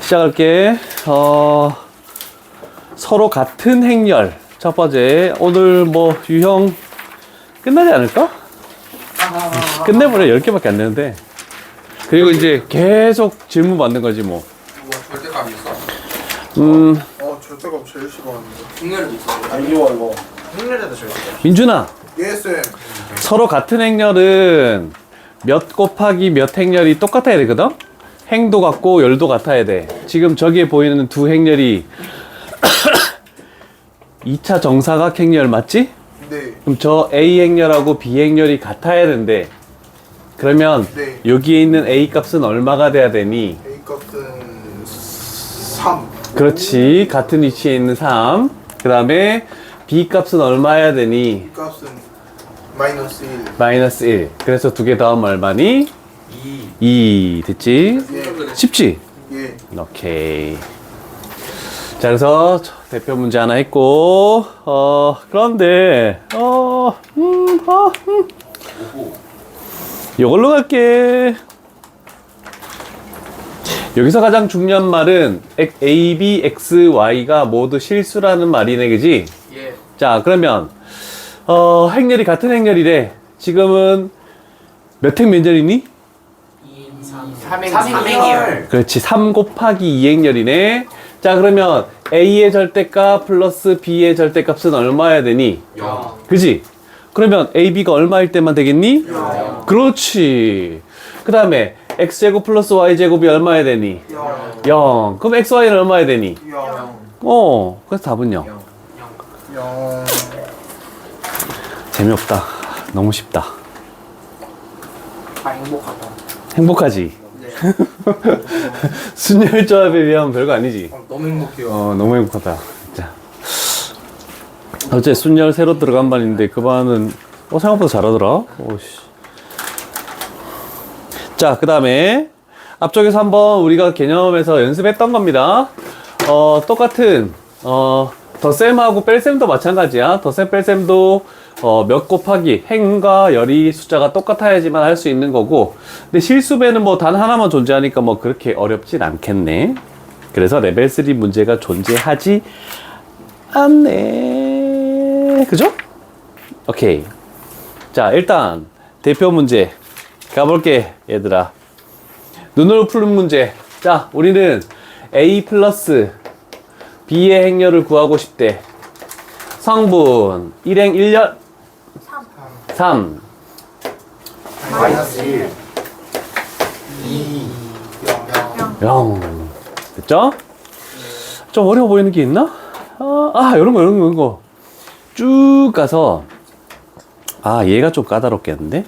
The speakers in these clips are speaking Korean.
시작할게. 서로 같은 행렬. 첫 번째, 오늘 뭐 유형 끝나지 않을까? 끝내버려. 10개밖에 안 되는데. 그리고 이제 계속 질문 받는 거지 뭐. 절대감 있어? 절대감 제일 싫어하는데. 흉내를 있어. 이거. 흉내내도 제일 싫어. 민준아, 예, 쌤. 서로 같은 행렬은 몇 곱하기 몇 행렬이 똑같아야 되거든? 행도 같고 열도 같아야 돼. 지금 저기에 보이는 두 행렬이 2차 정사각 행렬 맞지? 네. 그럼 저 A 행렬하고 B 행렬이 같아야 된대. 그러면 네. 여기에 있는 A 값은 얼마가 돼야 되니? A 값은 3. 그렇지. 같은 위치에 있는 3. 그 다음에 B 값은 얼마야 되니? B 값은 마이너스 1. 마이너스 1. 그래서 두 개 더하면 얼마니? 2. 2. 됐지? 예. 쉽지? 예. 오케이. 자, 그래서 대표 문제 하나 했고, 그런데, 이걸로 갈게. 여기서 가장 중요한 말은 A, B, X, Y가 모두 실수라는 말이네, 그지? 예. 자, 그러면, 행렬이 같은 행렬이래. 지금은 몇 행면절이니? 3행이요. 그렇지. 3 곱하기 2행렬이네. 자, 그러면 A의 절대값 플러스 B의 절대값은 얼마야 되니? 0. 그지? 그러면 AB가 얼마일 때만 되겠니? 0. 그렇지. 그 다음에 X제곱 플러스 Y제곱이 얼마야 되니? 0. 0. 그럼 XY는 얼마야 되니? 0. 그래서 답은 0. 0. 재미없다. 너무 쉽다. 다 행복하다. 행복하지? 네. 순열 조합에 비하면 별거 아니지? 너무 행복해요. 너무 행복하다. 진짜. 어제 순열 새로 들어간 반인데 그 반은 생각보다 잘하더라. 오씨. 자, 그 다음에 앞쪽에서 한번 우리가 개념에서 연습했던 겁니다. 똑같은 덧셈하고 뺄셈도 마찬가지야. 덧셈 뺄셈도 몇 곱하기 행과 열이 숫자가 똑같아야지만 할 수 있는 거고, 근데 실수배는 뭐 단 하나만 존재하니까 뭐 그렇게 어렵진 않겠네. 그래서 레벨 3 문제가 존재하지 않네. 그죠? 오케이. 자, 일단 대표 문제 가볼게, 얘들아. 눈으로 푸는 문제. 자, 우리는 A 플러스 B의 행렬을 구하고 싶대. 성분 1행 1열 3. 마이너스 1. 2. 0. 0. 됐죠? 좀 어려워 보이는 게 있나? 이런 거. 쭉 가서, 얘가 좀 까다롭겠는데?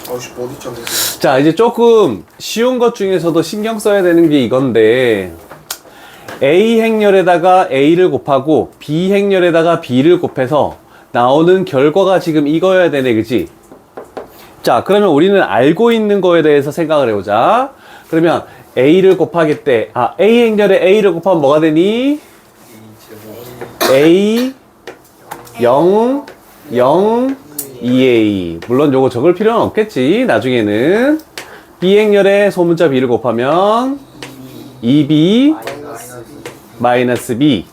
어디 점에 자, 이제 조금 쉬운 것 중에서도 신경 써야 되는 게 이건데, A 행렬에다가 A를 곱하고 B 행렬에다가 B를 곱해서 나오는 결과가 지금 이거여야 되네, 그치? 자, 그러면 우리는 알고 있는 거에 대해서 생각을 해보자. 그러면 A를 곱하겠대. A 행렬에 A를 곱하면 뭐가 되니? A 0 0 2A. 물론 요거 적을 필요는 없겠지, 나중에는. B 행렬에 소문자 B를 곱하면 2B 마이너스 B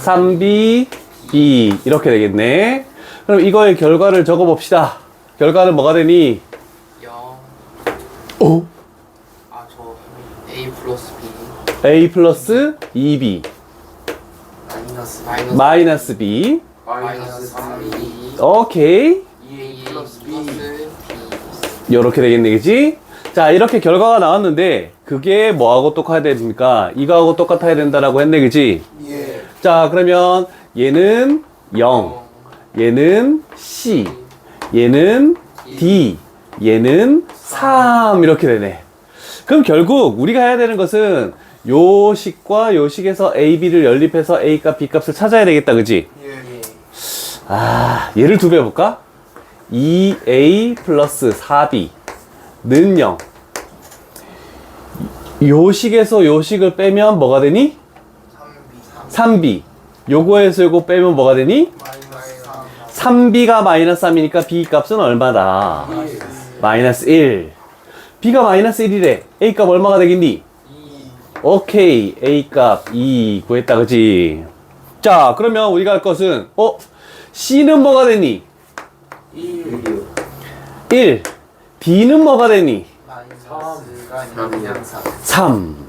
3B B 이렇게 되겠네. 그럼 이거의 결과를 적어 봅시다. 결과는 뭐가 되니? 0. 오? 저 A 플러스 B. A 플러스 2B 마이너스 B 마이너스 3B. 오케이. 2A 플러스 B. 요렇게 되겠네, 그치? 자, 이렇게 결과가 나왔는데 그게 뭐하고 똑같아야 됩니까? 이거하고 똑같아야 된다라고 했네, 그치? 예. 자, 그러면 얘는 0, 얘는 C, 얘는 D, 얘는 3 이렇게 되네. 그럼 결국 우리가 해야 되는 것은 요 식과 요 식에서 A, B를 연립해서 A 값, B 값을 찾아야 되겠다, 그치? 예. 얘를 두 배 해볼까? 2A 플러스 4B는 0. 요 식에서 요 식을 빼면 뭐가 되니? 3B. 요거에서 요거 빼면 뭐가 되니? 마이너스 3B가 마이너스 3이니까 B 값은 얼마다? 마이너스 1. B가 마이너스 1이래. A 값 얼마가 되겠니? 2. 오케이. A 값 2 구했다, 그지? 자, 그러면 우리가 할 것은, C는 뭐가 되니? 1. 1. D는 뭐가 되니? 마이너스가 아니라 그냥 3. 3.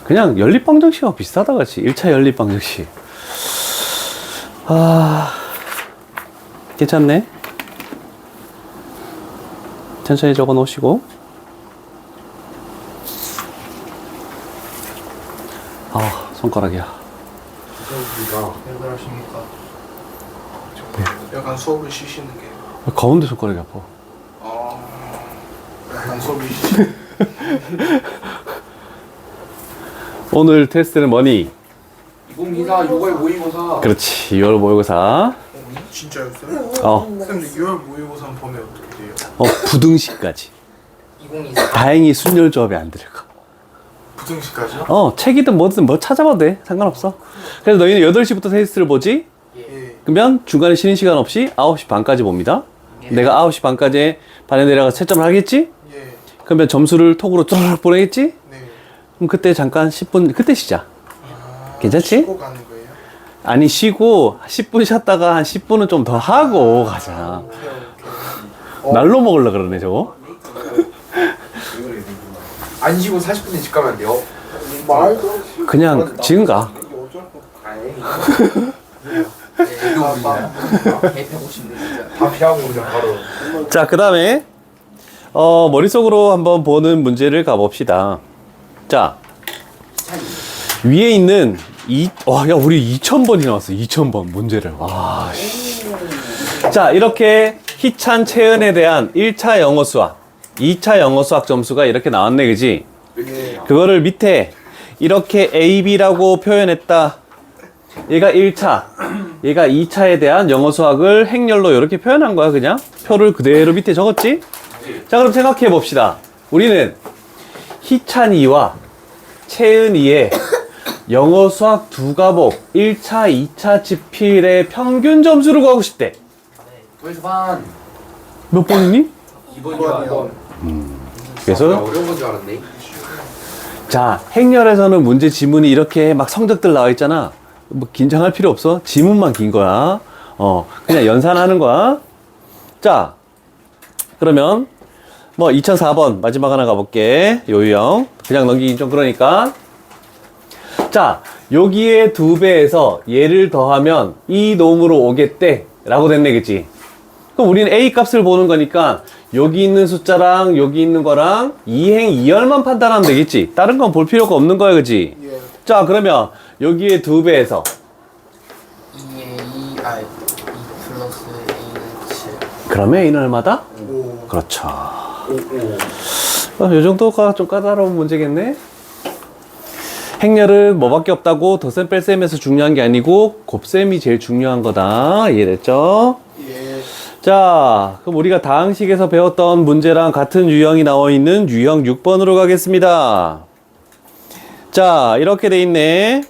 그냥 연립방정식하고 비슷하다, 그치? 1차 연립방정식. 괜찮네. 천천히 적어 놓으시고. 손가락이야. 왜 그러십니까? 약간 수업을 쉬시는 게. 가운데 손가락이 아파. 약간 수업을 쉬시는 오늘 테스트는 뭐니? 2024 6월 모의고사. 그렇지. 6월 모의고사. 진짜였어요? 근데 6월 모의고사 범위 어떻게 돼요? 부등식까지. 2024. 다행히 순열조합이 안 들어가. 부등식까지요? 책이든 뭐든 뭐 찾아봐도 돼. 상관없어. 그래서 너희는 8시부터 테스트를 보지? 예. 그러면 중간에 쉬는 시간 없이 9시 반까지 봅니다. 내가 9시 반까지 반에 내려가서 채점을 하겠지? 예. 그러면 점수를 톡으로 쫙 보내겠지? 네. 그럼 그때 잠깐 10분, 그때 쉬자. 괜찮지? 쉬고 가는 거예요? 아니, 쉬고 10분 쉬었다가 한 10분은 좀 더 하고 가자. 오케이. 날로 먹으려 그러네, 저거. 안 쉬고 40분에 집 가면 안 돼요? 말도 안 돼. 그냥 지금 가. 이게 어쩔 거. 개 150대 진짜. 다 피하고 그냥 바로. 자, 그 다음에, 머릿속으로 한번 보는 문제를 가봅시다. 자, 위에 있는 야, 우리 2000번이 나왔어. 2000번 문제를. 와, 씨. 자, 이렇게 희찬, 채은에 대한 1차 영어 수학, 2차 영어 수학 점수가 이렇게 나왔네, 그지? 그거를 밑에 이렇게 A, B라고 표현했다. 얘가 1차, 얘가 2차에 대한 영어 수학을 행렬로 이렇게 표현한 거야, 그냥. 표를 그대로 밑에 적었지? 자, 그럼 생각해 봅시다. 우리는 희찬이와 채은이의 영어 수학 두 과목 1차, 2차 지필의 평균 점수를 구하고 싶대. 도에서 반. 몇 번이니? 2번이요. 그래서 어려운 건 줄 알았네. 자, 행렬에서는 문제 지문이 이렇게 막 성적들 나와 있잖아. 뭐 긴장할 필요 없어. 지문만 긴 거야. 그냥 연산하는 거야. 자, 그러면 뭐 2004번 마지막 하나 가볼게. 요유형. 그냥 넘기긴 좀 그러니까. 자, 여기에 2배에서 얘를 더하면 이 놈으로 오겠대 라고 됐네, 그치? 그럼 우리는 A 값을 보는 거니까 여기 있는 숫자랑 여기 있는 거랑 이행 이열만 판단하면 되겠지. 다른 건 볼 필요가 없는 거야, 그치? 예. 자, 그러면 여기에 2배에서 2에 2, 2 플러스 A는 7. 그러면 A는 얼마다? 5. 그렇죠. 요 정도가 좀 까다로운 문제겠네. 행렬은 뭐밖에 없다고 덧셈 뺄셈에서 중요한 게 아니고 곱셈이 제일 중요한 거다. 이해됐죠? 예. 자, 그럼 우리가 다항식에서 배웠던 문제랑 같은 유형이 나와 있는 유형 6번으로 가겠습니다. 자, 이렇게 돼 있네.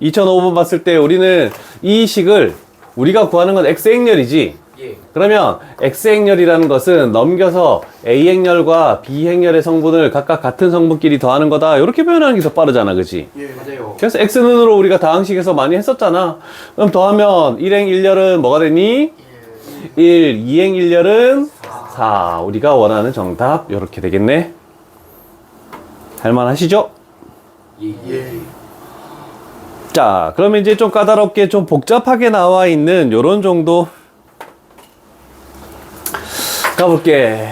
2005번 봤을 때 우리는 이 식을 우리가 구하는 건 X행렬이지. 예. 그러면 X행렬이라는 것은 넘겨서 A행렬과 B행렬의 성분을 각각 같은 성분끼리 더하는 거다. 이렇게 표현하는 게 더 빠르잖아, 그치? 예. 맞아요. 그래서 X는으로 우리가 다항식에서 많이 했었잖아. 그럼 더하면 1행 1렬은 뭐가 되니? 1, 2행 1렬은 4. 우리가 원하는 정답 이렇게 되겠네. 할만하시죠? 예. 자, 그러면 이제 좀 까다롭게 좀 복잡하게 나와 있는 요런 정도 가볼게.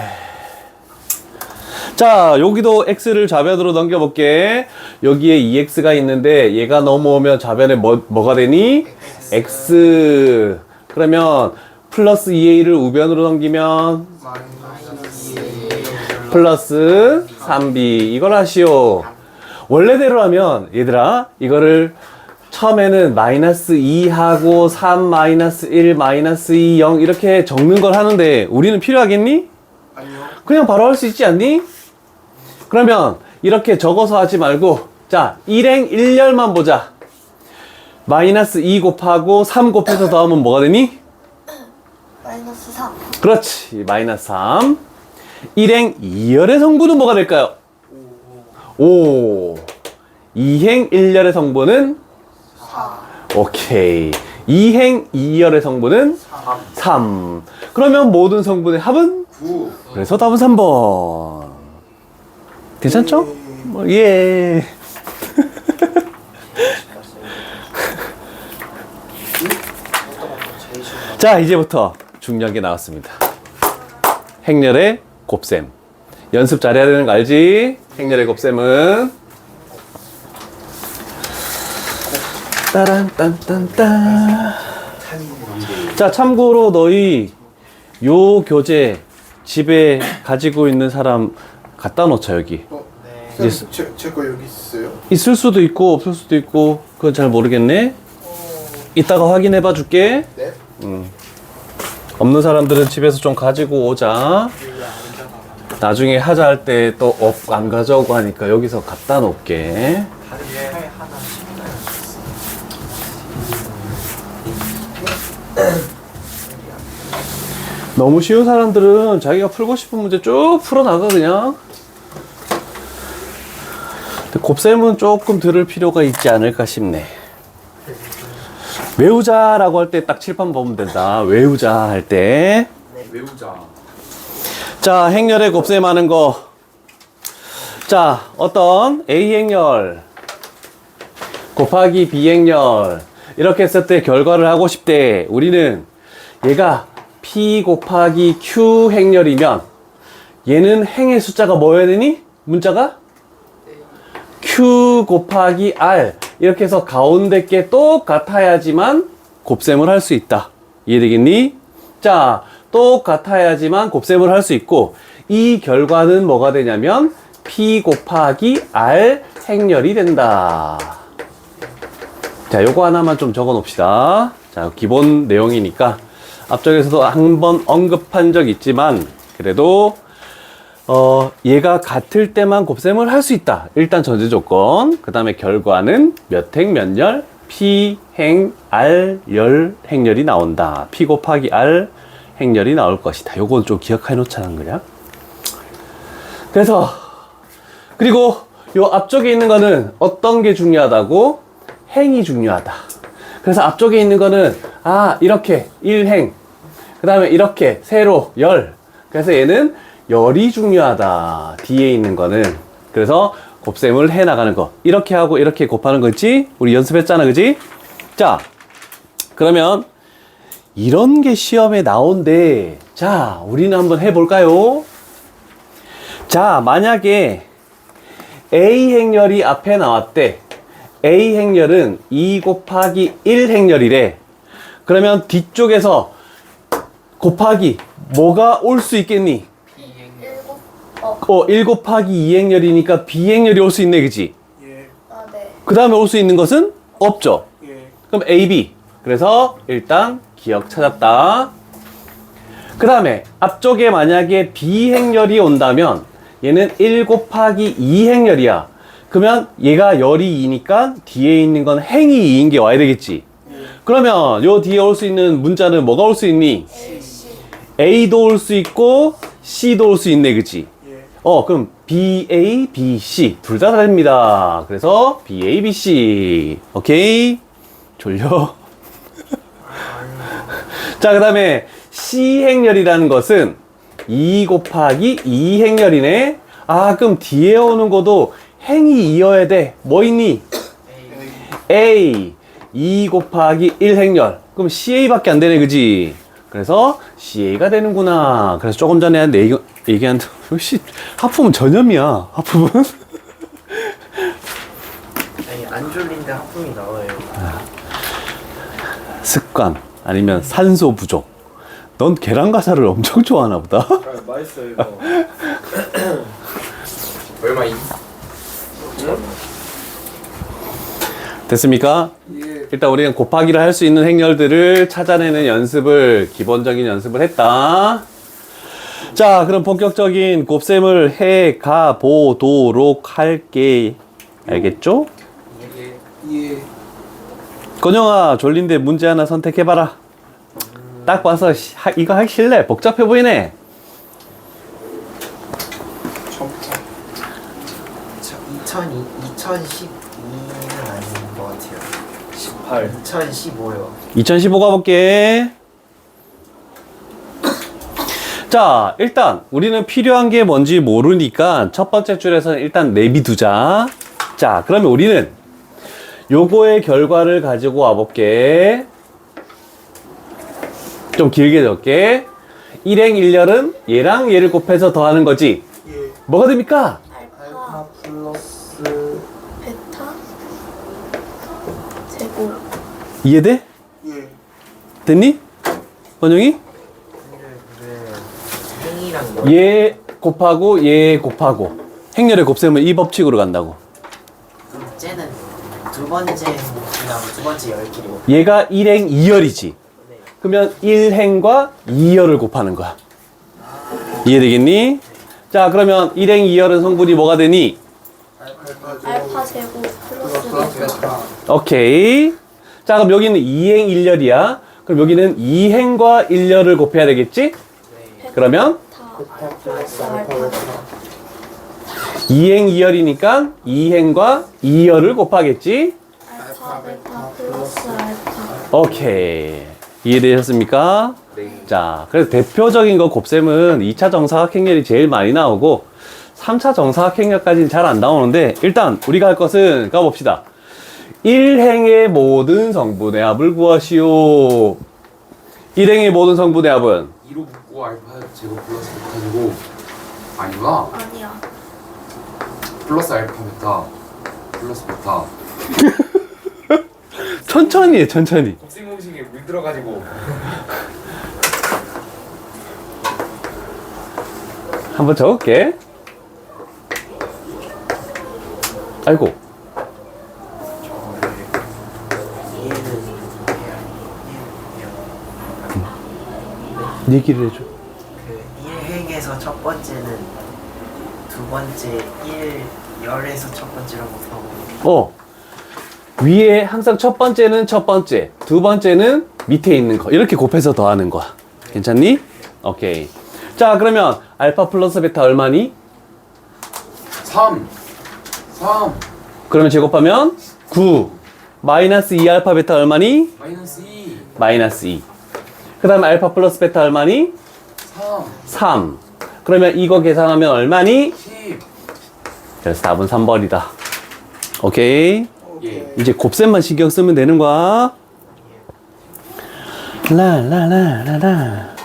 자, 여기도 x를 좌변으로 넘겨볼게. 여기에 2x가 있는데 얘가 넘어오면 좌변에 뭐가 되니? x. 그러면 플러스 2a를 우변으로 넘기면 플러스 3b. 이걸 하시오. 원래대로 하면 얘들아, 이거를 처음에는 마이너스 2하고 3, 마이너스 1, 마이너스 2, 0 이렇게 적는 걸 하는데 우리는 필요하겠니? 아니요. 그냥 바로 할 수 있지 않니? 그러면 이렇게 적어서 하지 말고 자, 1행 1렬만 보자. 마이너스 2 곱하고 3 곱해서 더하면 뭐가 되니? 마이너스 3. 그렇지, 마이너스 3. 1행 2열의 성분은 뭐가 될까요? 5. 2행 1열의 성분은 4. 오케이. 2행 2열의 성분은 3. 그러면 모든 성분의 합은? 9. 그래서 답은 3번. 괜찮죠? 예. 자, 이제부터 중요한 게 나왔습니다. 행렬의 곱셈. 연습 잘해야 되는 거 알지? 행렬의 곱셈은 따란 딴딴딴. 자, 참고로 너희 요 교재 집에 가지고 있는 사람 갖다 놓자. 여기 네. 이제 제거 여기 있어요? 있을 수도 있고 없을 수도 있고 그건 잘 모르겠네. 이따가 확인해 봐 줄게. 네. 없는 사람들은 집에서 좀 가지고 오자. 나중에 하자 할 때 또 안 가져오고 하니까 여기서 갖다 놓을게. 너무 쉬운 사람들은 자기가 풀고 싶은 문제 쭉 풀어나가 그냥. 근데 곱셈은 조금 들을 필요가 있지 않을까 싶네. 외우자라고 할 때 딱 칠판 보면 된다. 외우자 할 때. 외우자. 자, 행렬의 곱셈하는 거. 자, 어떤 A행렬 곱하기 B행렬 이렇게 했을 때 결과를 하고 싶대. 우리는 얘가 P 곱하기 Q 행렬이면 얘는 행의 숫자가 뭐여야 되니? 문자가? Q 곱하기 R 이렇게 해서 가운데 게 똑같아야지만 곱셈을 할 수 있다. 이해되겠니? 자, 똑같아야지만 곱셈을 할 수 있고 이 결과는 뭐가 되냐면 P 곱하기 R 행렬이 된다. 자, 요거 하나만 좀 적어 놓읍시다. 자, 기본 내용이니까 앞쪽에서도 한번 언급한 적 있지만 그래도 얘가 같을 때만 곱셈을 할 수 있다. 일단 전제 조건. 그 다음에 결과는 몇 행 몇 열? P 행 R 열 행렬이 나온다. P 곱하기 R 행렬이 나올 것이다. 요건 좀 기억해 놓자는 거야. 그래서 그리고 요 앞쪽에 있는 거는 어떤 게 중요하다고? 행이 중요하다. 그래서 앞쪽에 있는 거는 이렇게 1행 그 다음에 이렇게 세로 열. 그래서 얘는 열이 중요하다. 뒤에 있는 거는. 그래서 곱셈을 해 나가는 거. 이렇게 하고 이렇게 곱하는 거 있지? 우리 연습했잖아. 그지? 자, 그러면 이런 게 시험에 나온대. 자, 우리는 한번 해볼까요? 자, 만약에 A 행렬이 앞에 나왔대. A 행렬은 2 곱하기 1 행렬이래. 그러면 뒤쪽에서 곱하기 뭐가 올 수 있겠니? 1 곱하기 2 행렬이니까 B 행렬이 올 수 있네. 그지? 예. 네. 그 다음에 올 수 있는 것은 없죠. 예. 그럼 A, B. 그래서 일단 기억 찾았다. 그 다음에 앞쪽에 만약에 B 행렬이 온다면 얘는 1 곱하기 2 행렬이야. 그러면 얘가 열이 2니까 뒤에 있는 건 행이 2인 게 와야 되겠지. 그러면 요 뒤에 올 수 있는 문자는 뭐가 올 수 있니? A도 올 수 있고 C도 올 수 있네. 그치? 예. 그럼 BA, BC 둘 다 됩니다. 그래서 BA, BC. 오케이? 졸려? 자, 그 다음에 C 행렬이라는 것은 2 곱하기 2 행렬이네. 그럼 뒤에 오는 것도 행이 이어야 돼. 뭐 있니? A 2 곱하기 1 행렬. 그럼 CA밖에 안 되네. 그지? 그래서 CA가 되는구나. 그래서 조금 전에 얘기한 역시 하품은 전염이야. 하품은. 아니 안 졸린데 하품이 나와요. 습관 아니면 산소 부족. 넌 계란 과자를 엄청 좋아하나 보다. 맛있어요 이거. 얼마인? 됐습니까? 예. 일단 우리는 곱하기를 할 수 있는 행렬들을 찾아내는 연습을, 기본적인 연습을 했다. 자, 그럼 본격적인 곱셈을 해 가보도록 할게. 알겠죠? 예. 건영아, 졸린데 문제 하나 선택해봐라. 딱 봐서 이거 하기 싫네. 복잡해 보이네. 2012는 아닌 것 같아요. 18. 2015요. 2015 가볼게. 자, 일단 우리는 필요한 게 뭔지 모르니까 첫 번째 줄에서는 일단 내비두자. 자, 그러면 우리는 요거의 결과를 가지고 와볼게. 좀 길게 적게. 일행일렬은 얘랑 얘를 곱해서 더하는 거지. 예. 뭐가 됩니까? 알파 플러스 베타 제곱 이해돼? 예. 됐니? 원영이? 행이랑 얘 곱하고 얘 곱하고 행렬의 곱셈은 이 법칙으로 간다고. 그럼 쟤는 두 번째 행이랑 두 번째 열끼리고. 얘가 1행 2열이지. 그러면 1행과 2열을 곱하는 거야. 이해되겠니? 자, 그러면 1행 2열은 성분이 뭐가 되니? 알파 제곱 플러스 베타 오케이. 자, 그럼 여기는 2행 1열이야. 그럼 여기는 2행과 1열을 곱해야 되겠지? 그러면 베타 플러스 알파 2행 2열이니까 2행과 2열을 곱하겠지? 알파 베타 플러스 알파 오케이. 이해되셨습니까? 네. 자, 그래서 대표적인 거 곱셈은 2차 정사각행렬이 제일 많이 나오고 3차 정사각행렬까지는 잘 안 나오는데 일단 우리가 할 것은 가봅시다. 1행의 모든 성분의 합을 구하시오. 1행의 모든 성분의 합은 2로 묶고 알파 제곱 플러스 베타 제곱 아니구나. 아니야 플러스 알파 베타 플러스 베타. 천천히 해, 천천히. 곱셈 공식에 물 들어가지고 한번 적을게. 아이고. 얘기를 해줘. 그 1행에서 첫 번째는 두 번째 1열에서 첫 번째로 곱하고 위에 항상 첫 번째는 첫 번째, 두 번째는 밑에 있는 거. 이렇게 곱해서 더하는 거야. 괜찮니? 오케이. 자, 그러면 알파 플러스 베타 얼마니? 3 그러면 제곱하면 9. 마이너스 2 알파 베타 얼마니? 마이너스 2 마이너스 2. 그 다음에 알파 플러스 베타 얼마니? 3 3. 그러면 이거 계산하면 얼마니? 10. 그래서 답은 3번이다. 오케이. 예. 이제 곱셈만 신경 쓰면 되는 거야. 라라라라라.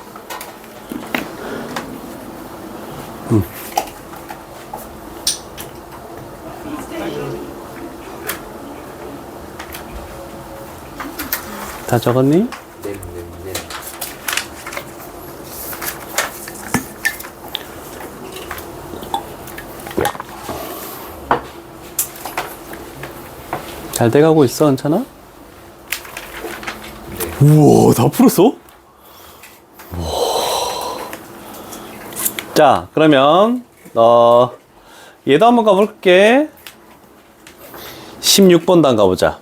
다 적었니? 네. 잘 돼가고 있어, 괜찮아? 우와, 다 풀었어? 우와. 자, 그러면 얘도 한번 가볼게. 16번 단 가보자.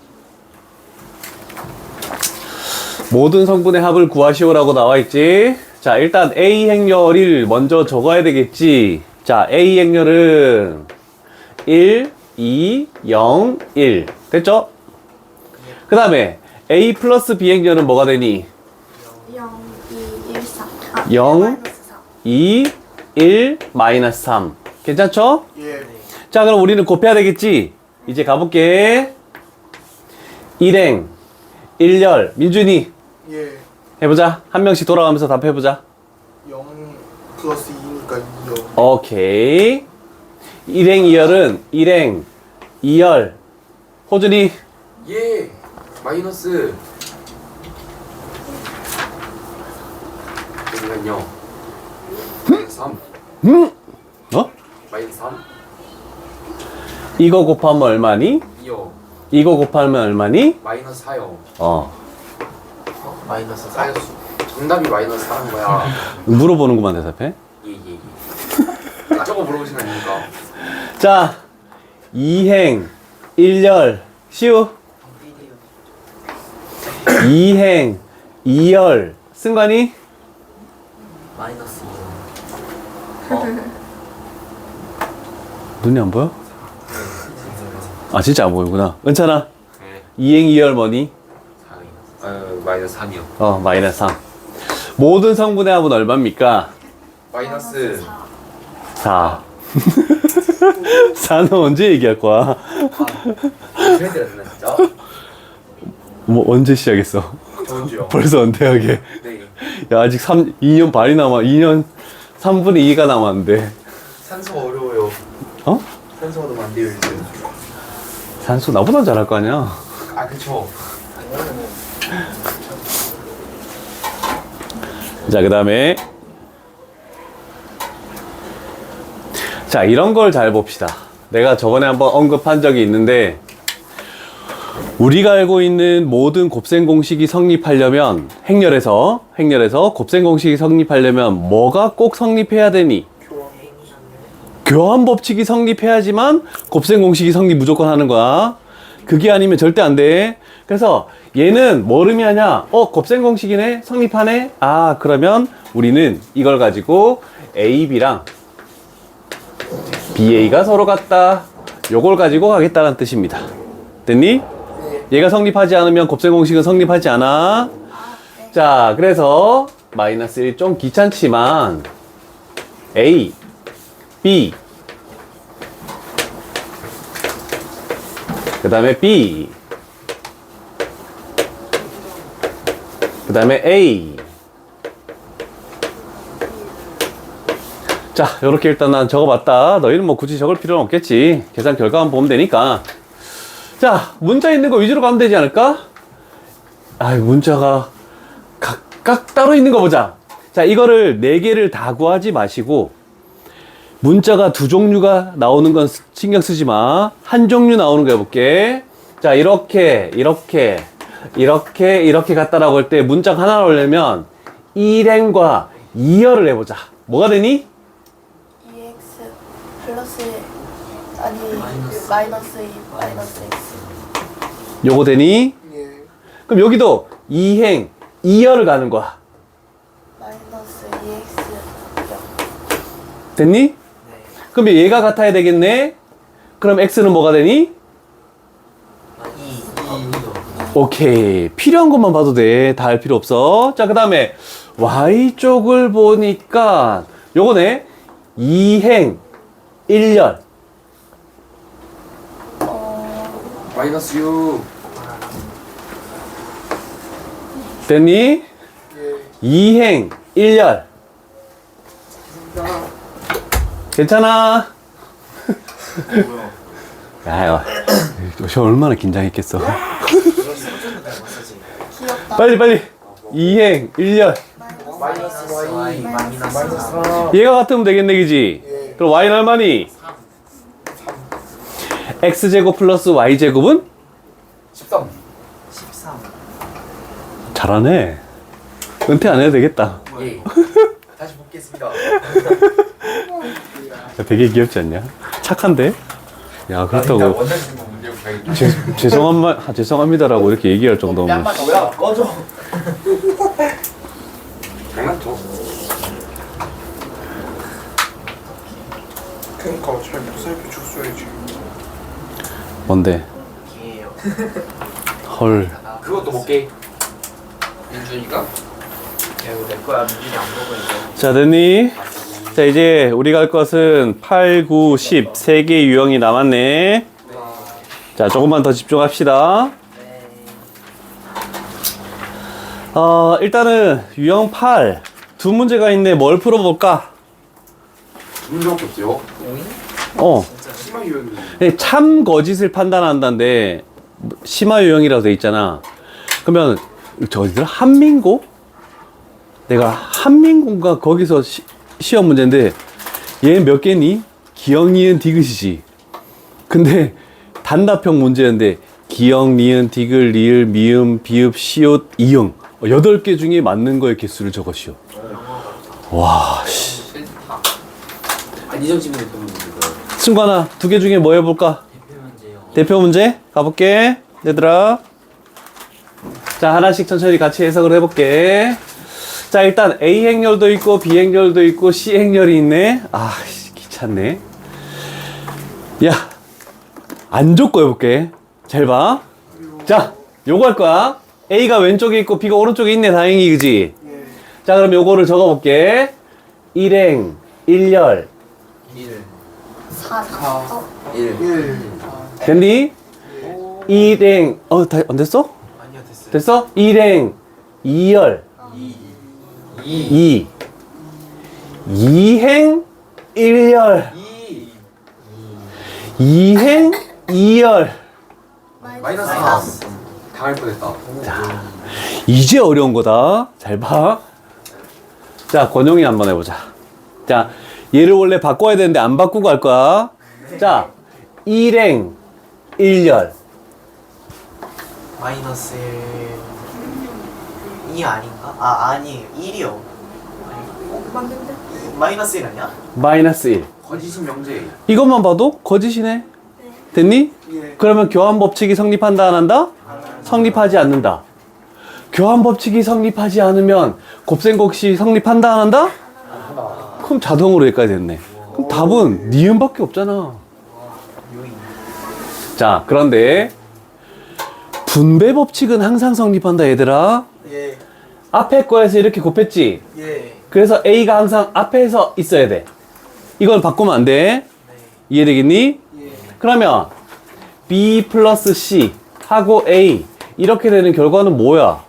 모든 성분의 합을 구하시오라고 나와있지. 자, 일단 A 행렬을 먼저 적어야 되겠지. 자, A 행렬은 1, 2, 0, 1 됐죠? 그 다음에 A 플러스 B 행렬은 뭐가 되니? 0, 2, 1, 4 0, 마이너스 4 2, 1, 마이너스 3 괜찮죠? 예. 자, 그럼 우리는 곱해야 되겠지? 이제 가볼게. 1행 1열 민준이 예. 해보자. 한 명씩 돌아가면서 답해보자. 0 플러스 2니까 2요. 오케이. 1행 2열은 1행 2열 호준이 예. 마이너스 잠시만요. 마이너스 3 어? 마이너스 3 이거 곱하면 얼마니? 2요 이거 곱하면 얼마니? 마이너스 4요. 마이너스 4. 정답이 마이너스 4인 거야. 물어보는구만 대답해. 예. 저거 물어보시면 됩니까? 자, 2행 1열 시우 2행 2열 승관이 마이너스 2. 눈이 안 보여? 아, 진짜 안 보이구나. 은찬아, 네. 2행 2열 뭐니? 4. 마이너스 3이요. 마이너스 3. 모든 성분의 합은 얼마입니까? 마이너스 4. 4는 언제 얘기할 거야? 그래야 되나 진짜? 뭐, 언제 시작했어? 저은지요. 벌써 은퇴하게. 네. 야, 아직 2년 반이 2년 3분의 2가 남았는데. 산소가 어려워요. 어? 산소가 너무 안 돼요 이제. 산수 나보다 잘할 거 아니야? 아 그쵸. 자, 그 다음에. 자, 이런 걸 잘 봅시다. 내가 저번에 한번 언급한 적이 있는데, 우리가 알고 있는 모든 곱셈 공식이 성립하려면, 행렬에서 곱셈 공식이 성립하려면 뭐가 꼭 성립해야 되니? 교환 법칙이 성립해야지만 곱셈 공식이 성립 무조건 하는 거야. 그게 아니면 절대 안 돼. 그래서 얘는 뭘 의미하냐? 곱셈 공식이네? 성립하네? 아, 그러면 우리는 이걸 가지고 A, B랑 BA가 서로 같다. 요걸 가지고 가겠다는 뜻입니다. 됐니? 얘가 성립하지 않으면 곱셈 공식은 성립하지 않아. 자, 그래서 마이너스 1 좀 귀찮지만 A, B, 그 다음에 B, 그 다음에 A. 자, 요렇게 일단 난 적어봤다. 너희는 뭐 굳이 적을 필요는 없겠지. 계산 결과만 보면 되니까. 자, 문자 있는 거 위주로 가면 되지 않을까? 문자가 각각 따로 있는 거 보자. 자, 이거를 4개를 다 구하지 마시고, 문자가 2종류가 나오는 건 신경 쓰지 마. 한 종류 나오는 거 해볼게. 자, 이렇게 같다라고 할 때 문자가 하나 나오려면 1행과 2열을 해보자. 뭐가 되니? 2x 플러스 마이너스 2 마이너스 x. 요거 되니? 예. 그럼 여기도 2행, 2열을 가는 거야. 마이너스 2x 0. 됐니? 그럼 얘가 같아야 되겠네? 그럼 x는 뭐가 되니? 2. 오케이. 필요한 것만 봐도 돼. 다 할 필요 없어. 자, 그 다음에 y쪽을 보니까 요거네. 2행 1열. 마이너스 6. 됐니? 예. 2행 1열. 괜찮아. 뭐야? 아유, 저 얼마나 긴장했겠어. 귀엽다. 빨리. 2행 1열. 마이너스 Y 마이너스 마이너스 4. 4. 얘가 같으면 되겠네, 그지? 예. 그럼 y는 얼마니? x제곱 플러스 y제곱은? 13. 13. 잘하네. 은퇴 안 해도 되겠다. 예. 다시 뽑겠습니다. 되게 귀엽지 않냐? 착한데? 야, 그렇다고 원장 질문 문제 가야겠다. 죄송합니다라고 이렇게 얘기할 정도면. 뭐야? 꺼져. 장난쳐. 그러니까 잘 무사히 줬어야지. 뭔데? 기회예요. 헐. 그것도 볼게. 민준이가? 야, 이거 내 거야. 민준이 안 보고 이제. 자, 됐니? 자, 이제 우리가 할 것은 8, 9, 10 3개의 유형이 남았네. 자, 조금만 더 집중합시다. 일단은 유형 8 두 문제가 있네. 뭘 풀어볼까? 두 문제밖에 없어요. 심한 유형이. 참 거짓을 판단한다는데 심화 유형이라고 돼 있잖아. 그러면 저기들 한민고? 내가 한민고인가 거기서 시험 문제인데 얘 몇 개니? 기역, 니은, 디귿이지. 근데 단답형 문제였는데 기역, 니은, 디귿, 리을, 미음, 비읍, 시옷, 이응 8개 중에 맞는 거의 개수를 적으시오. 와, 씨. 안희정 질문이 보는 문제가. 승관아, 2개 중에 뭐 해볼까? 대표 문제요. 대표 문제 가볼게. 얘들아, 자, 하나씩 천천히 같이 해석을 해볼게. 자, 일단 A 행렬도 있고 B 행렬도 있고 C 행렬이 있네. 아, 귀찮네. 야, 안 줬고 해볼게. 잘 봐. 자, 요거 할 거야. A가 왼쪽에 있고 B가 오른쪽에 있네. 다행히, 그지? 예. 자, 그럼 요거를 적어볼게. 일행, 일열. 1 4. 가. 1 1. 됐니? 일행, 다, 안 됐어? 아니요 됐어요. 됐어? 일행, 이열. 2 이행, 일열. 2 이행, 이열. 마이너스 4 마이너스. 당할 뻔했다. 이제 어려운 거다. 잘 봐. 자, 권용이 한번 해보자. 자, 얘를 원래 바꿔야 되는데 안 바꾸고 할 거야. 자, 일행, 일열. 마이너스 2 아닌가? 아 아니에요 1이요. 맞는데? 마이너스 1 아니야? 마이너스 1. 거짓인 명제. 이것만 봐도 거짓이네. 됐니? 예. 그러면 교환 법칙이 성립한다, 안 한다? 성립하지 않는다. 교환 법칙이 성립하지 않으면 곱셈곱식 성립한다, 안 한다? 그럼 자동으로 여기까지 됐네. 그럼 답은 니은밖에 없잖아. 자, 그런데 분배 법칙은 항상 성립한다, 얘들아. 예. 앞에 거에서 이렇게 곱했지? 예. 그래서 A가 항상 앞에서 있어야 돼. 이걸 바꾸면 안 돼. 이해되겠니? 예. 그러면 B 플러스 C 하고 A 이렇게 되는 결과는 뭐야?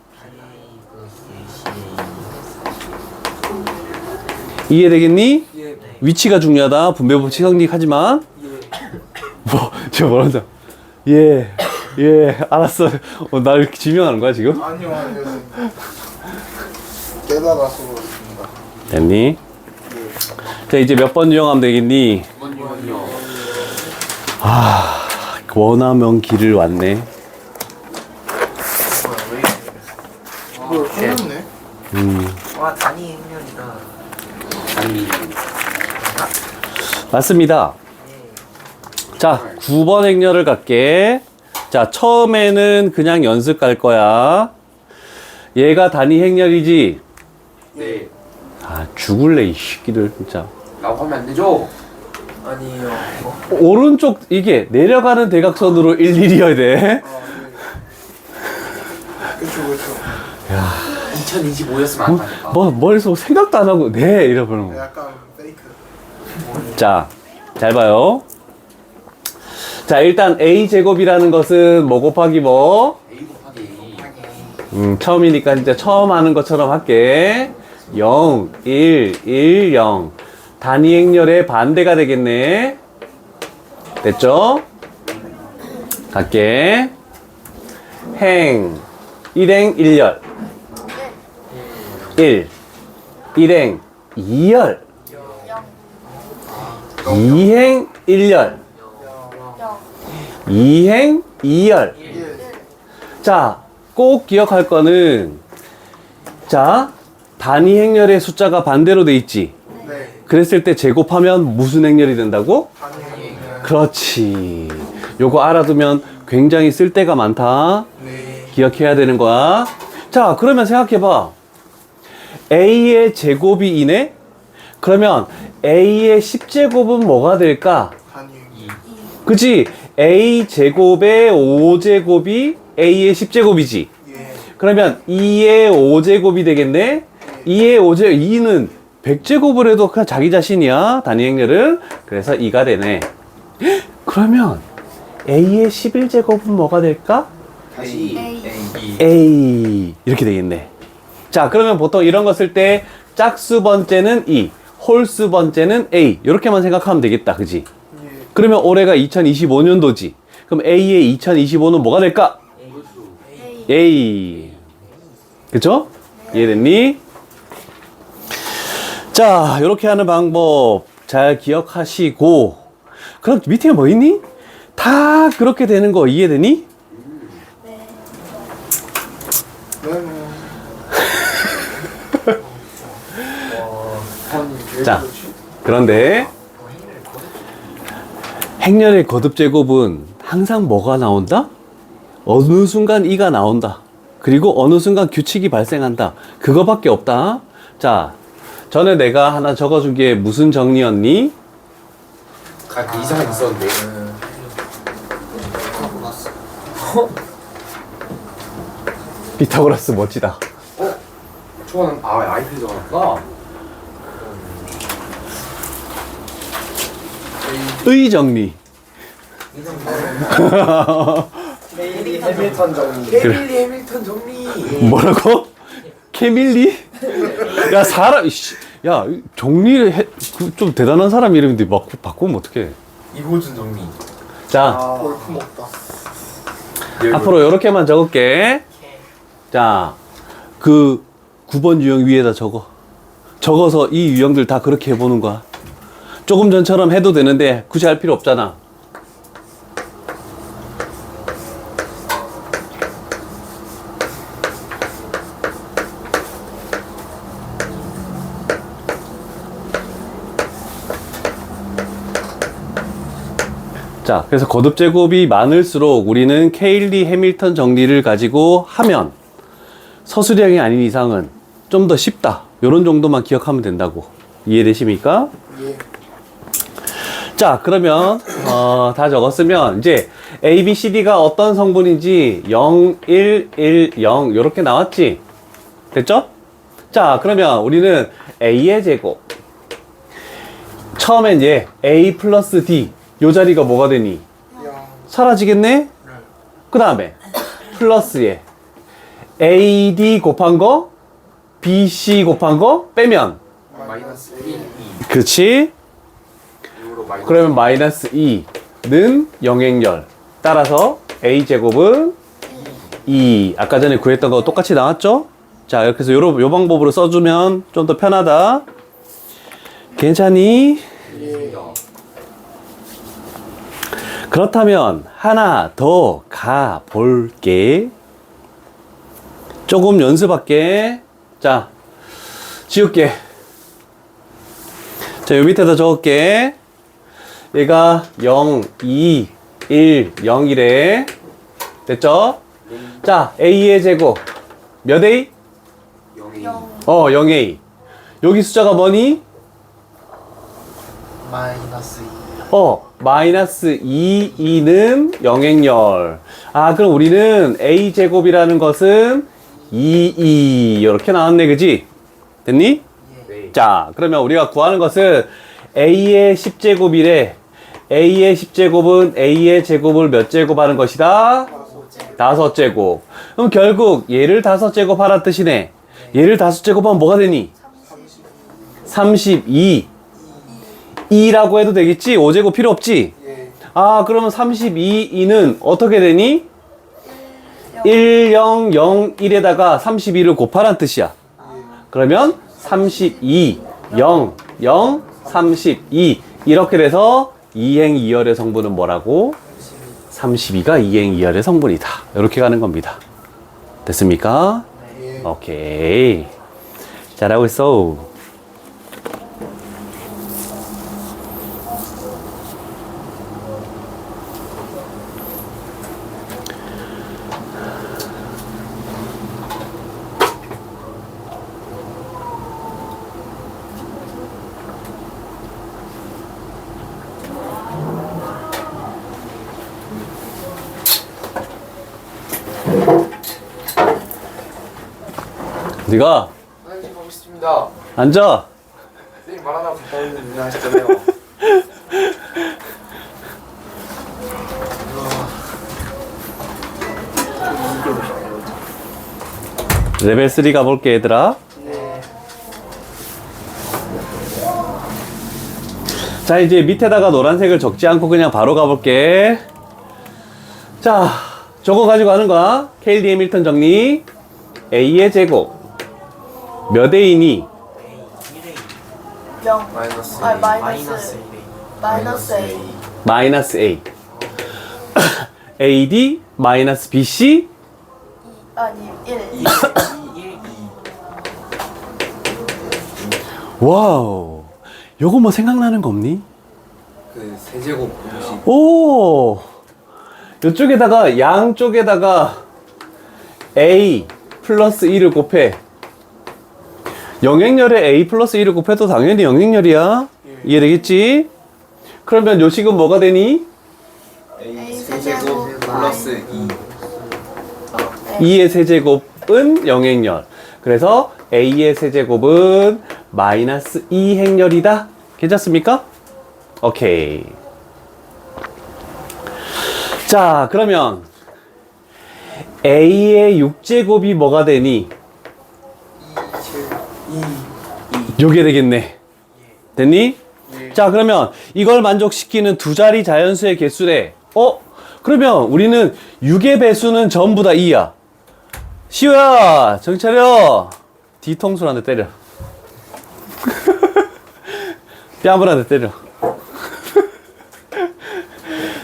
이해되겠니? 예. 위치가 중요하다. 분배 법칙 성립하지만 뭐, 저 뭐란다. 알았어. 날 이렇게 지명하는 거야 지금? 아니요, 아니요. 깨달아서 그렇습니다. 됐니? 자, 이제 몇 번 유형하면 되겠니? 번이요. 원하면 길을 왔네. 뭐야 왜 이래? 이거 틀렸네. 와 단위 행렬이다. 아니 맞습니다. 자, 9번 행렬을 갈게. 자, 처음에는 그냥 연습 갈 거야. 얘가 단위 행렬이지? 네. 아, 죽을래, 이 새끼들, 진짜. 라고 하면 안 되죠. 아니에요. 오른쪽, 이게 내려가는 대각선으로 일일이어야 돼. 아, 예. 그쵸, 그쵸. 2025였으면 안 하니까. 머릿속 생각도 안 하고, 네, 이러버리는 거. 약간 페이크. 자, 잘 봐요. 자, 일단 A제곱이라는 것은 뭐 곱하기 뭐? A 곱하기 A. 처음이니까 진짜 처음 하는 것처럼 할게. 0, 1, 1, 0. 단위 행렬의 반대가 되겠네. 됐죠? 갈게. 행, 1행, 1열. 1, 1행, 2열. 2행, 1열. 2행, 2열. 예. 자, 꼭 기억할 거는, 자, 단위 행렬의 숫자가 반대로 돼 있지. 네. 그랬을 때 제곱하면 무슨 행렬이 된다고? 단위. 그렇지. 요거 알아두면 굉장히 쓸데가 많다. 네. 기억해야 되는 거야. 자, 그러면 생각해봐. A의 제곱이 이네? 그러면 A의 10제곱은 뭐가 될까? 단위. 그치? A 제곱의 5제곱이 A의 10제곱이지. 예. 그러면 2의 5제곱이 되겠네? 2의 5제곱, 2는 100제곱을 해도 그냥 자기 자신이야. 단위 행렬은. 그래서 2가 되네. 헉, 그러면 A의 11제곱은 뭐가 될까? 다시 A. A. 이렇게 되겠네. 자, 그러면 보통 이런 거 쓸 때 짝수 번째는 2, 홀수 번째는 A. 이렇게만 생각하면 되겠다. 그지? 예. 그러면 올해가 2025년도지. 그럼 A의 2025는 뭐가 될까? A. A. 그쵸? 이해됐니? 자, 이렇게 하는 방법 잘 기억하시고, 그럼 밑에 뭐 있니? 다 그렇게 되는 거 이해되니? 네. 네. 자, 그런데 행렬의 거듭 제곱은 항상 뭐가 나온다? 어느 순간 2가 나온다. 그리고 어느 순간 규칙이 발생한다. 그거밖에 없다. 자, 전에 내가 하나 적어준 게 무슨 정리였니? 그 이상한 있었는데. 피타고라스 멋지다. 초반은 아이패드 적어놨구나. 의정리. 이 정도. 케일리 해밀턴 정리. 케밀리 해밀턴 정리. 뭐라고? 케밀리? 야 사람 이씨, 야 정리를 해, 좀 대단한 사람 이름인데 막 바꾸면 어떡해. 이호준 정리. 자 골프 먹다. 앞으로 이렇게만 적을게. 자 그 9번 유형 위에다 적어서 이 유형들 다 그렇게 해보는 거야. 조금 전처럼 해도 되는데 굳이 할 필요 없잖아. 자, 그래서 거듭 제곱이 많을수록 우리는 케일리 해밀턴 정리를 가지고 하면 서술형이 아닌 이상은 좀 더 쉽다. 요런 정도만 기억하면 된다고. 이해되십니까? 예. 자, 그러면 다 적었으면 이제 A, B, C, D가 어떤 성분인지 0, 1, 1, 0 요렇게 나왔지? 됐죠? 자, 그러면 우리는 A의 제곱. 처음엔 얘 A 플러스 D 요 자리가 뭐가 되니? 야. 사라지겠네? 그 다음에 플러스 얘 AD 곱한 거 BC 곱한 거 빼면 마이너스 1, 2. 그렇지? 이후로 마이너스 그러면 마이너스 2는 영행열. 따라서 A제곱은 2. 아까 전에 구했던 거 똑같이 나왔죠? 자, 이렇게 해서 요 방법으로 써주면 좀 더 편하다. 괜찮니? 입니다. 그렇다면 하나 더 가볼게. 조금 연습할게. 자, 지울게. 자, 요 밑에다 적을게. 얘가 0, 2, 1, 0이래. 됐죠? 자, A의 제곱. 몇 A? 0이 0A. 여기 숫자가 뭐니? 마이너스 2. 마이너스 2는 영행열. 아, 그럼 우리는 A제곱이라는 것은 2, 이렇게 나왔네, 그지? 됐니? 네. 자, 그러면 우리가 구하는 것은 A의 10제곱이래. A의 10제곱은 A의 제곱을 몇 제곱 하는 것이다? 5제곱. 그럼 결국 얘를 5제곱 하란 뜻이네. 얘를 5제곱 하면 뭐가 되니? 32. 2라고 해도 되겠지? 5제곱 필요 없지? 예. 아, 그러면 32는 어떻게 되니? 1, 0, 0, 1에다가 32를 곱하란 뜻이야. 그러면 32, 0, 0, 32 이렇게 돼서 2행 2열의 성분은 뭐라고? 32가 2행 2열의 성분이다. 이렇게 가는 겁니다. 됐습니까? 예. 오케이. 잘하고 있어. 네가 화장실 가고 싶습니다. 앉아. 선생님 말하다가 갔다 오는데 유명하시잖아요. 레벨 3 가볼게, 얘들아. 자, 이제 밑에다가 노란색을 적지 않고 그냥 바로 가볼게. 자, 저거 가지고 하는 거야. 케일리 해밀턴 정리. A의 제곱. 몇 A니? 1A. 0 마이너스 아 1. 마이너스 1A. 마이너스 A 마이너스 A. AD 마이너스 BC. 아니 1 1, 2. 와우. 요거 뭐 생각나는 거 없니? 그 세제곱 공식. 오! 요쪽에다가, 양쪽에다가 A 플러스 2를 곱해. 영행열에 A 플러스 2를 곱해도 당연히 영행열이야. 이해되겠지? 그러면 요식은 뭐가 되니? A 세제곱 플러스 2. 2의 세제곱은 0행렬. 그래서 a의 세제곱은 마이너스 2행렬이다. 괜찮습니까? 오케이. 자, 그러면 a의 6제곱이 뭐가 되니? 2 요게 되겠네. 됐니? 자, 그러면 이걸 만족시키는 두 자리 자연수의 개수래. 그러면 우리는 6의 배수는 전부 다 2야. 시우야, 정신 차려. 뒤통수를 한 대 때려. 뺨을 한 대 때려.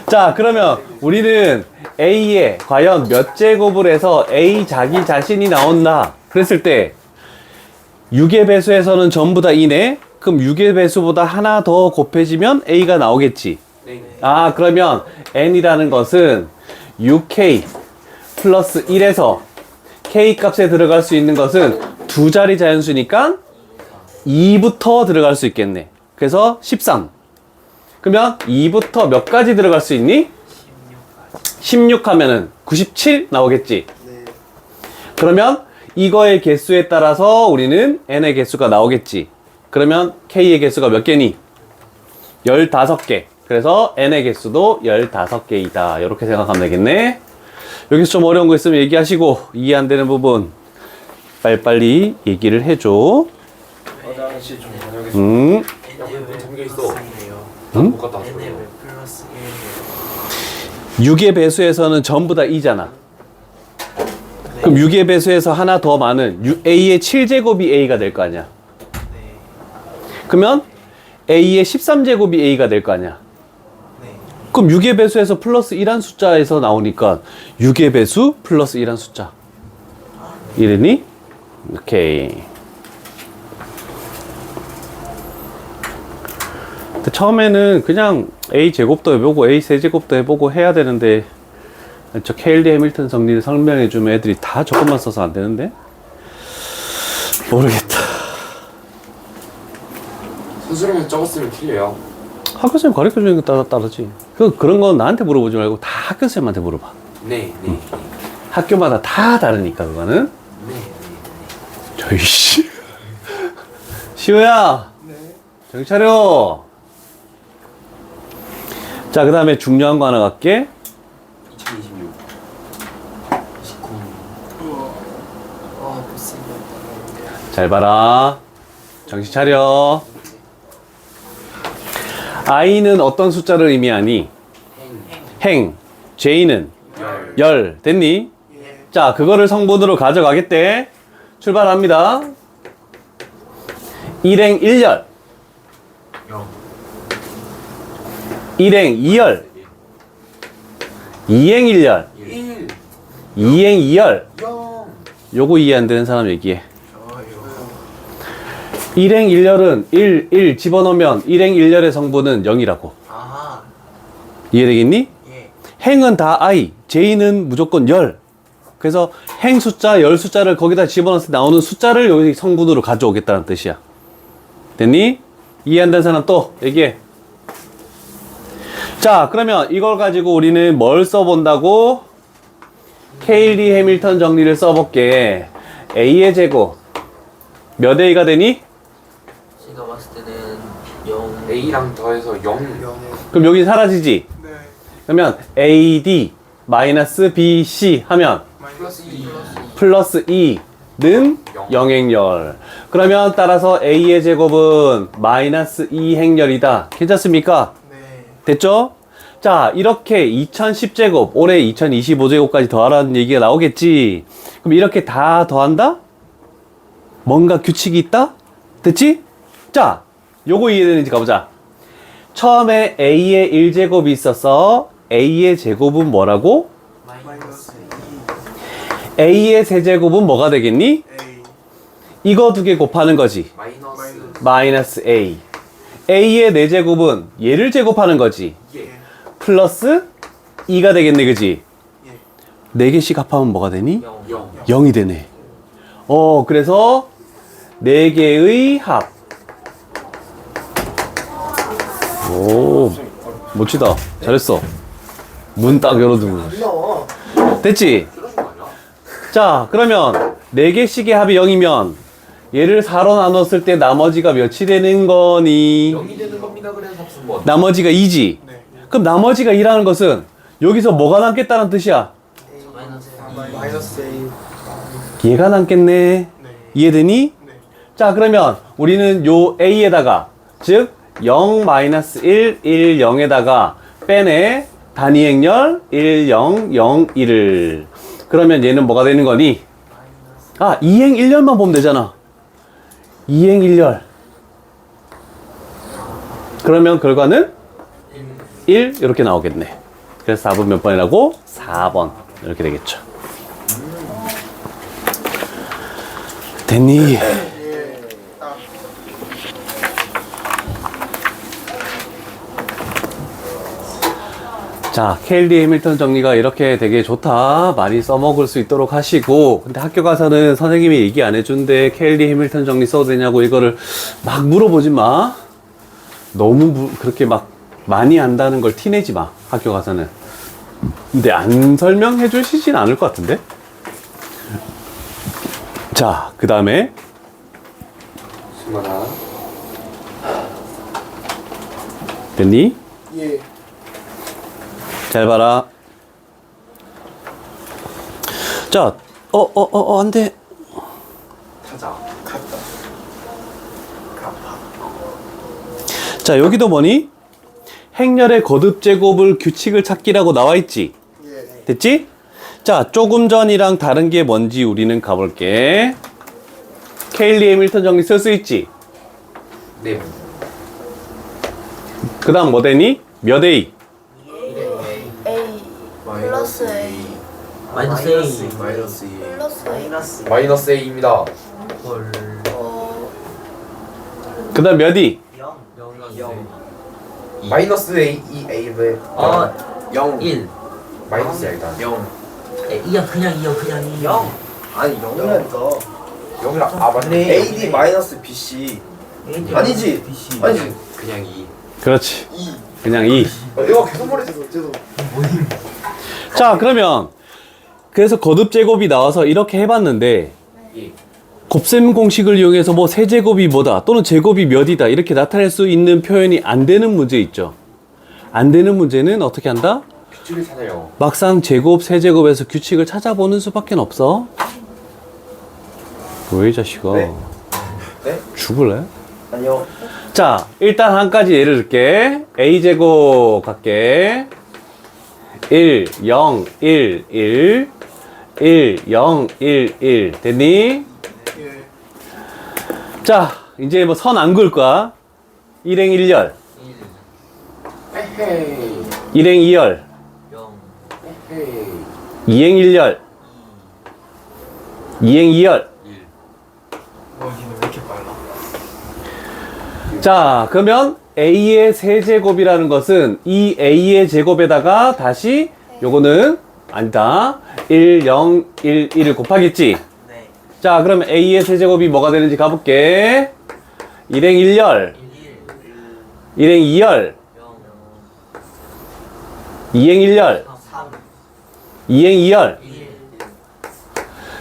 자, 그러면 우리는 A에 과연 몇 제곱을 해서 A 자기 자신이 나온다. 그랬을 때 6의 배수에서는 전부 다 2네. 그럼 6의 배수보다 하나 더 곱해지면 A가 나오겠지. 네. 아, 그러면 N이라는 것은 6K 플러스 1에서 K 값에 들어갈 수 있는 것은 두 자리 자연수니까 2부터 들어갈 수 있겠네. 그래서 13. 그러면 2부터 몇 가지 들어갈 수 있니? 16 하면은 97 나오겠지. 네. 그러면 이거의 개수에 따라서 우리는 N의 개수가 나오겠지. 그러면 K의 개수가 몇 개니? 15개. 그래서 N의 개수도 15개이다. 이렇게 생각하면 되겠네. 여기서 좀 어려운 거 있으면 얘기하시고, 이해 안 되는 부분 빨리빨리 얘기를 해줘. 화장실 좀 다녀오겠습니다. N의 잠겨 있어. 플러스이네요. 못 갔다 N의 왔어요. 플러스 1이네요. 6의 배수에서는 전부 다 2잖아. 그럼 6의 배수에서 하나 더 많은 A의 7제곱이 A가 될 거 아니야. 네. 그러면 A의 13제곱이 A가 될 거 아니야. 네. 그럼 6의 배수에서 플러스 1한 숫자에서 나오니까 6의 배수 플러스 1한 숫자. 이랬니? 오케이. 근데 처음에는 그냥 A 제곱도 해보고 A 세제곱도 해보고 해야 되는데 저 KLD 해밀턴 정리를 설명해주면 애들이 다 저것만 써서 안 되는데? 모르겠다. 선수량이 적었으면 틀려요. 학교쌤 가르쳐주는 거 따르지. 그런 건 나한테 물어보지 말고 다 학교쌤한테 물어봐. 네, 네, 학교마다 다 다르니까 그거는. 네. 저이 씨. 시우야. 네. 정신 차려. 자, 그 다음에 중요한 거 하나 갈게. 2026. 19. 우와. 못생겼다. 잘 봐라. 정신 차려. I는 어떤 숫자를 의미하니? 행. J는? 열. 됐니? 예. 자, 그거를 성분으로 가져가겠대. 출발합니다. 1행 1열. 1행 2열. 2행 1열. 1. 2행 2열. 0. 요거 이해 안 되는 사람 얘기해. 저요. 1행 1열은 1 집어넣으면 1행 1열의 성분은 0이라고. 아, 이해되겠니? 예. 행은 다 I, J는 무조건 열. 그래서 행 숫자, 열 숫자를 거기다 집어넣었을 때 나오는 숫자를 여기 성분으로 가져오겠다는 뜻이야. 됐니? 이해 안 되는 사람 또 얘기해. 자, 그러면 이걸 가지고 우리는 뭘 써본다고? KLD 해밀턴 정리를 써볼게. A의 제곱 몇 A가 되니? 제가 봤을 때는 0. A랑 더해서 0. 연애. 그럼 여기 사라지지? 네. 그러면 AD 마이너스 BC 하면 플러스 2. 플러스 2는 0행렬. 그러면 따라서 A의 제곱은 마이너스 2행렬이다. 괜찮습니까? 네. 됐죠? 자, 이렇게 2010제곱, 올해 2025제곱까지 더하라는 얘기가 나오겠지? 그럼 이렇게 다 더한다? 뭔가 규칙이 있다? 됐지? 자, 요거 이해되는지 가보자. 처음에 A의 1제곱이 있어서 A의 제곱은 뭐라고? 마이너스 A의 세제곱은 뭐가 되겠니? 2. A. 이거 두 개 곱하는 거지. 마이너스. 마이너스 A. A의 4제곱은 얘를 제곱하는 거지. 예. 플러스 2가 되겠네, 그지? 예. 4개씩 합하면 뭐가 되니? 0. 0이 되네. 그래서 4개의 합. 오, 멋지다. 잘했어. 문 딱 열어두고. 너. 됐지? 줄여준 거 아니야? 자, 그러면 4개씩의 합이 0이면 얘를 4로 나눴을 때 나머지가 몇이 되는 거니? 0이 되는 겁니다. 그래서 합승번. 나머지가 2지. 네. 그럼 나머지가 2라는 것은 여기서 뭐가 남겠다는 뜻이야? 마이너스 A. 얘가 남겠네. 네. 이해되니? 네. 자, 그러면 우리는 요 A에다가, 즉 0, -1, 1, 0에다가 빼내 단위 행렬 1, 0, 0, 1을. 그러면 얘는 뭐가 되는 거니? 아, 2행 1렬만 보면 되잖아. 2행 1렬. 그러면 결과는 1 이렇게 나오겠네. 그래서 4번 몇 번이라고? 4번 이렇게 되겠죠. 됐니? 자, KLD 해밀턴 정리가 이렇게 되게 좋다. 많이 써먹을 수 있도록 하시고, 근데 학교 가서는 선생님이 얘기 안 해준대. KLD 해밀턴 정리 써도 되냐고 이거를 막 물어보지 마. 너무 그렇게 막 많이 안다는 걸 티내지 마. 학교 가서는. 근데 안 설명해 주시진 않을 것 같은데? 자, 그 다음에 승관아. 됐니? 예. 잘 봐라. 자, 안 돼. 타자. 갔다. 자, 여기도 뭐니? 행렬의 거듭 제곱을 규칙을 찾기라고 나와 있지? 예. 됐지? 자, 조금 전이랑 다른 게 뭔지 우리는 가볼게. 케일리 해밀턴 정리 쓸 수 있지? 네. 그 다음 뭐 되니? 몇 A? A 플러스 A 마이너스 A. 마이너스 A. 플러스 A 마이너스 A입니다. 헐. 그 다음 몇 E? 0. 마이너스 A, 이 A를. 0. 1. 마이너스 일단. 0. 2야 그냥 2야 그냥 2. 0. 아니 0이라니까. 0이라. 아 맞네. AD 마이너스 BC. 아니지. 아니지. 그냥 2. 그렇지. 2. 그냥 E. 내가 계속 말했어. 죄송. 자, 그러면 그래서 거듭 제곱이 나와서 이렇게 해봤는데 예. 곱셈 공식을 이용해서 뭐 세제곱이 뭐다 또는 제곱이 몇이다 이렇게 나타낼 수 있는 표현이 안 되는 문제 있죠. 안 되는 문제는 어떻게 한다? 규칙을 찾아요. 막상 제곱, 세제곱에서 규칙을 찾아보는 수밖에 없어. 왜 이 자식아? 네. 네? 죽을래? 아니요. 자, 일단 한 가지 예를 들게. A제곱 갈게. 1, 0, 1, 1 1, 0, 1, 1 됐니? 예. 자, 이제 뭐 선 안 그을 거야. 1행 1열, 헤헤이. 1행 2열, 0. 헤헤이. 2행 1열, 2행 2열. 뭐 얘는 왜 이렇게 빨라? 자, 그러면 A의 세제곱이라는 것은 이 A의 제곱에다가 다시 요거는 아니다. 1, 0, 1, 1을 곱하겠지. 네. 자, 그러면 A의 세제곱이 뭐가 되는지 가볼게. 1행 1열, 1. 1행 2열, 0. 2행 1열, 3. 2행 2열. 1.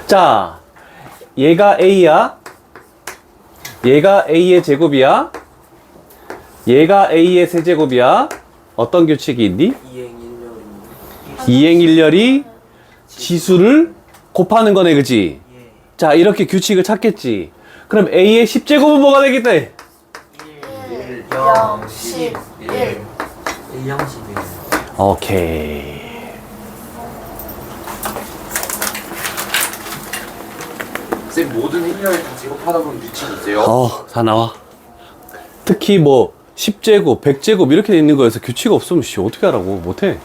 자, 얘가 A야. 얘가 A의 제곱이야. 얘가 A의 세제곱이야. 어떤 규칙이 있니? 2행 1렬이 지수를 곱하는 거네, 그지? 예. 자, 이렇게 규칙을 찾겠지. 그럼 A의 10제곱은 뭐가 되겠대? 1. 0 10 1 1. 0 11. 오케이. 쌤 모든 행렬을 다 제곱하다 보면 규칙이 있어요. 다 나와. 특히 뭐 10제곱, 100제곱 이렇게 돼 있는 거에서 규칙 없으면 씨 어떻게 하라고? 못해.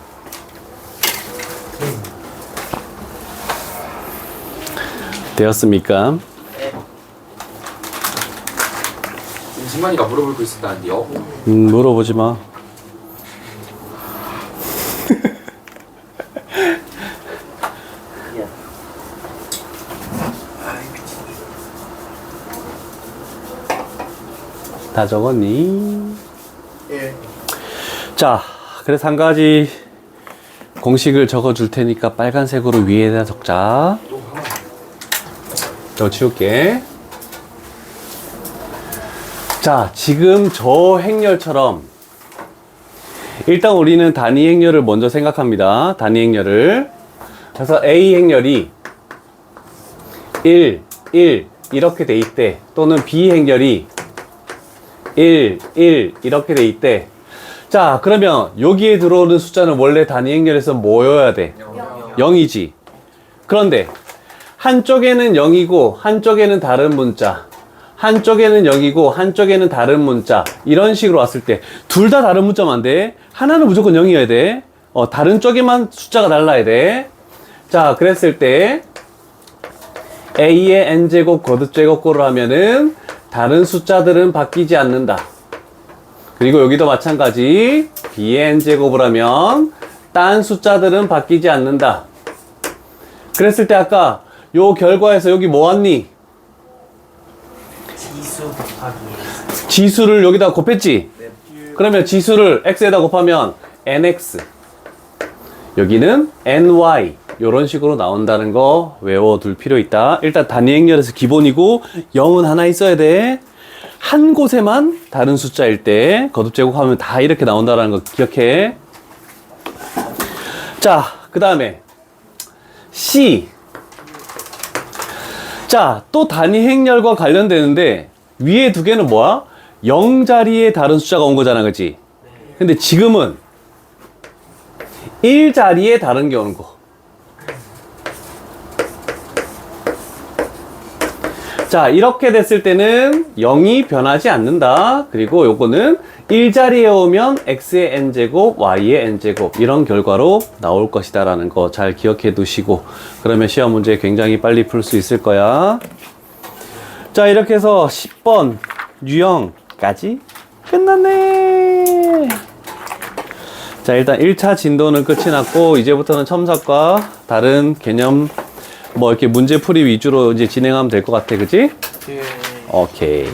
되었습니까? 지금 승관이가 물어볼 거 있었다는데요. 물어보지 마. 다 적었니? 예. 자, 그래서 한 가지 공식을 적어 줄 테니까 빨간색으로 위에다 적자. 또 하나. 이거 치울게. 자, 지금 저 행렬처럼 일단 우리는 단위 행렬을 먼저 생각합니다. 단위 행렬을. 그래서 A 행렬이 1, 1 이렇게 돼 있대. 또는 B 행렬이 1, 1 이렇게 돼 있대. 자, 그러면 여기에 들어오는 숫자는 원래 단위 행렬에서 뭐여야 돼? 0이지. 그런데 한쪽에는 0이고 한쪽에는 다른 문자, 한쪽에는 0이고 한쪽에는 다른 문자, 이런 식으로 왔을 때 둘 다 다른 문자면 안 돼. 하나는 무조건 0이어야 돼. 다른 쪽에만 숫자가 달라야 돼. 자, 그랬을 때 A의 n제곱 거듭제곱꼴을 하면은 다른 숫자들은 바뀌지 않는다. 그리고 여기도 마찬가지. B의 n제곱을 하면 딴 숫자들은 바뀌지 않는다. 그랬을 때 아까 요 결과에서 여기 뭐 왔니? 지수 곱하기 지수를 여기다 곱했지? 그러면 지수를 x에다 곱하면 nx, 여기는 ny, 요런 식으로 나온다는 거 외워둘 필요 있다. 일단 단위 행렬에서 기본이고 0은 하나 있어야 돼. 한 곳에만 다른 숫자일 때 거듭제곱하면 다 이렇게 나온다는 거 기억해. 자, 그 다음에 C. 자, 또 단위 행렬과 관련되는데 위에 두 개는 뭐야? 0 자리에 다른 숫자가 온 거잖아, 그치? 근데 지금은 1 자리에 다른 게 오는 거. 자, 이렇게 됐을 때는 0이 변하지 않는다. 그리고 요거는 1자리에 오면 x의 n제곱, y의 n제곱, 이런 결과로 나올 것이다 라는 거 잘 기억해 두시고, 그러면 시험 문제 굉장히 빨리 풀 수 있을 거야. 자, 이렇게 해서 10번 유형까지 끝났네. 자, 일단 1차 진도는 끝이 났고 이제부터는 첨삭과 다른 개념 뭐 이렇게 문제풀이 위주로 이제 진행하면 될 것 같아, 그치? 예. 오케이.